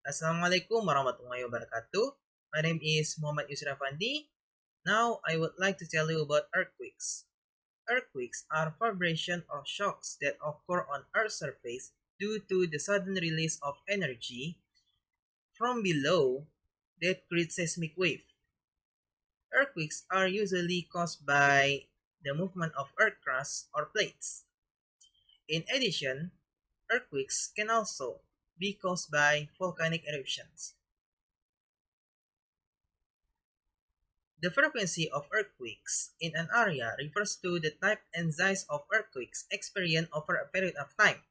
Assalamualaikum warahmatullahi wabarakatuh. My name is Yusri Affandi. Now, I would like to tell you about earthquakes. Earthquakes are vibration or shocks that occur on Earth's surface due to the sudden release of energy from below that creates seismic wave. Earthquakes are usually caused by the movement of earth crust or plates. In addition, earthquakes can also be caused by volcanic eruptions. The frequency of earthquakes in an area refers to the type and size of earthquakes experienced over a period of time.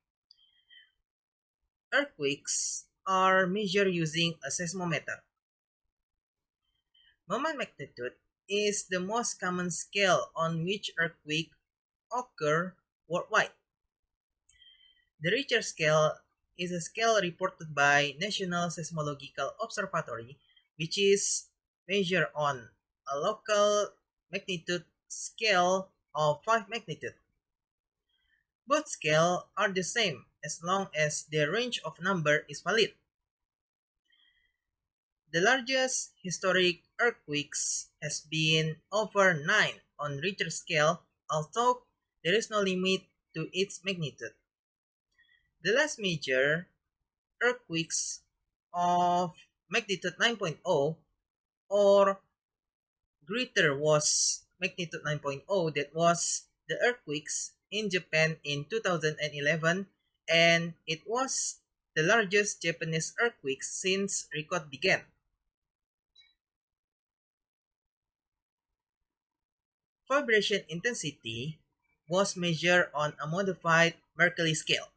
Earthquakes are measured using a seismometer. Moment magnitude is the most common scale on which earthquakes occur worldwide. The Richter scale is a scale reported by National Seismological Observatory, which is measured on a local magnitude scale of 5 magnitude. Both scales are the same as long as the range of number is valid. The largest historic earthquakes has been over 9 on Richter scale, although there is no limit to its magnitude. The last major earthquakes of magnitude 9.0 or greater was magnitude 9.0, that was the earthquakes in Japan in 2011, and it was the largest Japanese earthquake since record began. Vibration intensity was measured on a modified Mercalli scale.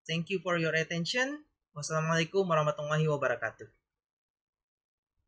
Thank you for your attention. Wassalamualaikum warahmatullahi wabarakatuh.